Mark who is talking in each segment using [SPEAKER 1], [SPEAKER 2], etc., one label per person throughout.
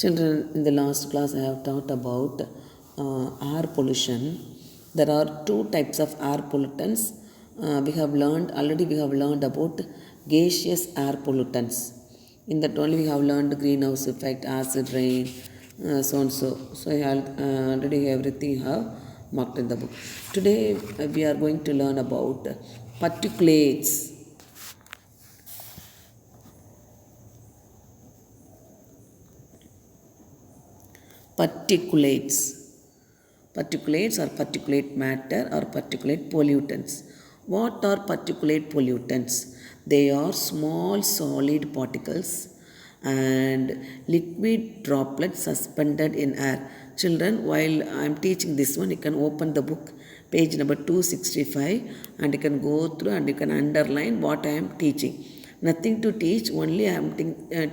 [SPEAKER 1] Children, in the last class, I have taught about air pollution. There are two types of air pollutants. We have learned about gaseous air pollutants. In that only we have learned greenhouse effect, acid rain, so and so. So I already everything have marked in the book. Today we are going to learn about particulates. Particulates. Particulates or particulate matter or particulate pollutants. What are particulate pollutants? They are small solid particles and liquid droplets suspended in air. Children, while I am teaching this one, you can open the book, page number 265, and you can go through and you can underline what I am teaching. Nothing to teach, only I am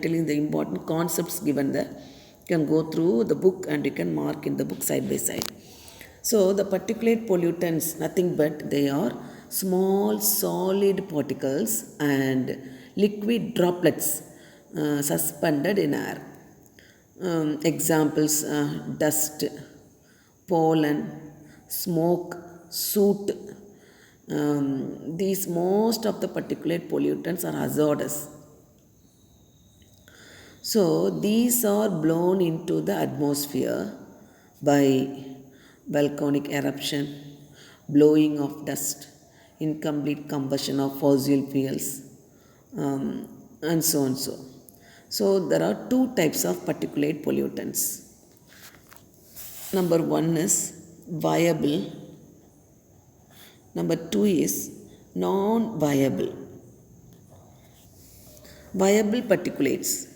[SPEAKER 1] telling the important concepts given there. You can go through the book and you can mark in the book side by side. So the particulate pollutants, nothing but they are small solid particles and liquid droplets suspended in air. Examples: dust, pollen, smoke, soot. These most of the particulate pollutants are hazardous. So these are blown into the atmosphere by volcanic eruption, blowing of dust, incomplete combustion of fossil fuels, and so on. So there are two types of particulate pollutants. Number one is viable. Number two is non-viable. Viable particulates.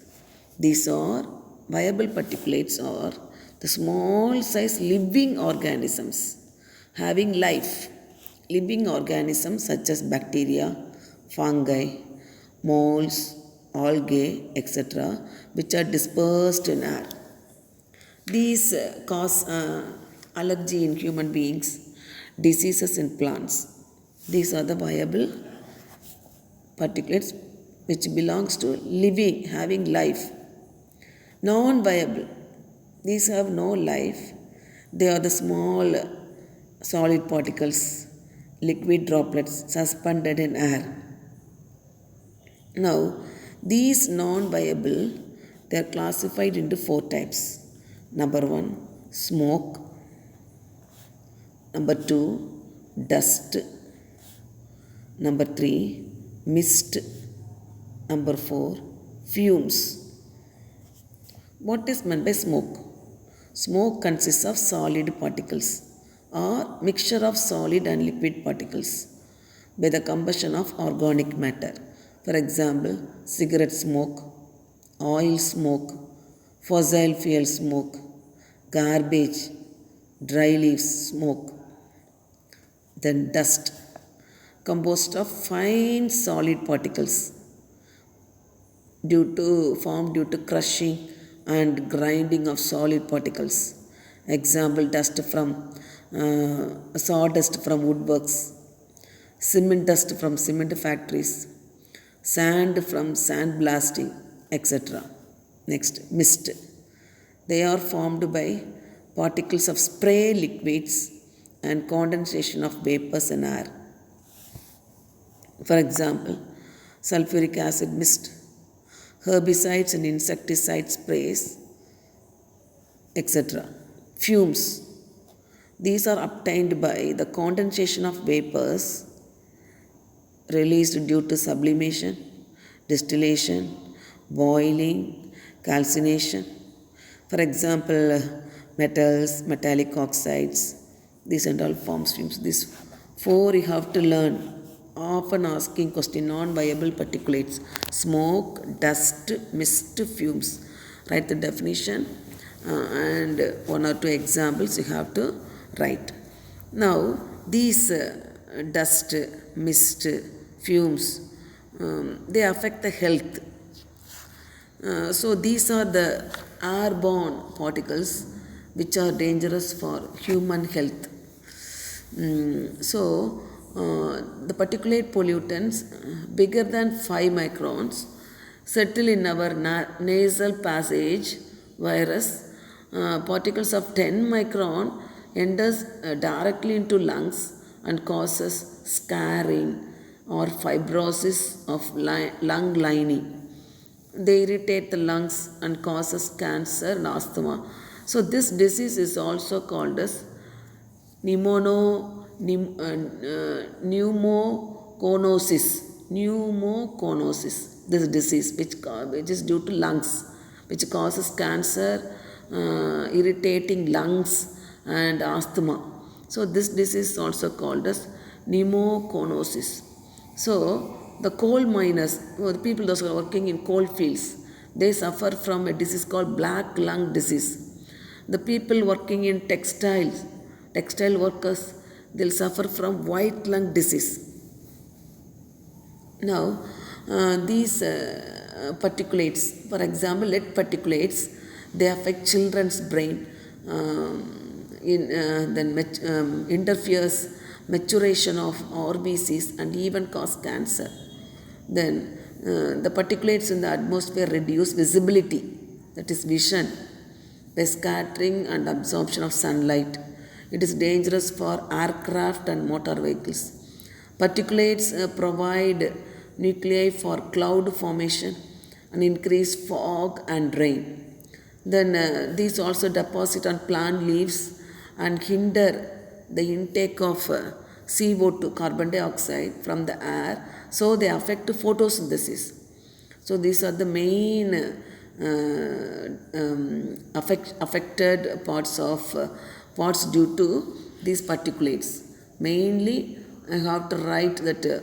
[SPEAKER 1] These are viable particulates are the small size living organisms having life. Living organisms such as bacteria, fungi, molds, algae, etc., which are dispersed in air. These cause allergy in human beings, diseases in plants. These are the viable particulates which belongs to living, having life. Non-viable, these have no life. They are the small solid particles, liquid droplets suspended in air. Now, these non-viable, they are classified into four types. Number one, smoke. Number two, dust. Number three, mist. Number four, fumes. What is meant by smoke? Smoke consists of solid particles or mixture of solid and liquid particles by the combustion of organic matter. For example, cigarette smoke, oil smoke, fossil fuel smoke, garbage, dry leaves smoke. Then dust, composed of fine solid particles formed due to crushing and grinding of solid particles. Example: dust from sawdust from woodworks, cement dust from cement factories, sand from sand blasting, etc. Next, mist. They are formed by particles of spray liquids and condensation of vapors in air. For example, sulfuric acid mist, herbicides and insecticide sprays, etc. Fumes. These are obtained by the condensation of vapors released due to sublimation, distillation, boiling, calcination. For example, metals, metallic oxides, these and all forms fumes. These four you have to learn. Often asking question: non-viable particulates, smoke, dust, mist, fumes. Write the definition and one or two examples you have to write. Now these dust, mist, fumes, they affect the health. So these are the airborne particles which are dangerous for human health. The particulate pollutants bigger than 5 microns settle in our nasal passage virus, particles of 10 micron enters directly into lungs and causes scarring or fibrosis of lung lining. They irritate the lungs and causes cancer and asthma. So this disease is also called as pneumoconiosis. Pneumoconiosis. This disease which is due to lungs, which causes cancer, irritating lungs and asthma. So this disease is also called as pneumoconiosis. So the coal miners, the people those who are working in coal fields, they suffer from a disease called black lung disease. The people working in textile workers, they'll suffer from white lung disease. Now, these particulates, for example, lead particulates, they affect children's brain, interferes maturation of RBCs and even cause cancer. Then the particulates in the atmosphere reduce visibility, that is vision, by scattering and absorption of sunlight. It is dangerous for aircraft and motor vehicles. Particulates provide nuclei for cloud formation and increase fog and rain. Then these also deposit on plant leaves and hinder the intake of CO2, carbon dioxide, from the air, so they affect photosynthesis. So these are the main affected parts due to these particulates. Mainly, I have to write that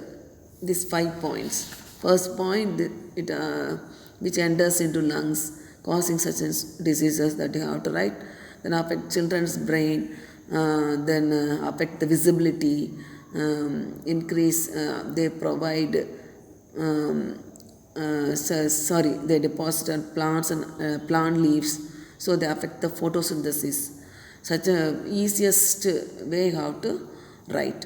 [SPEAKER 1] these 5 points. First point, which enters into lungs, causing such diseases, that you have to write. Then affect children's brain, then affect the visibility, increase, they provide, they deposit on plants and plant leaves, so they affect the photosynthesis. Such a easiest way how to write.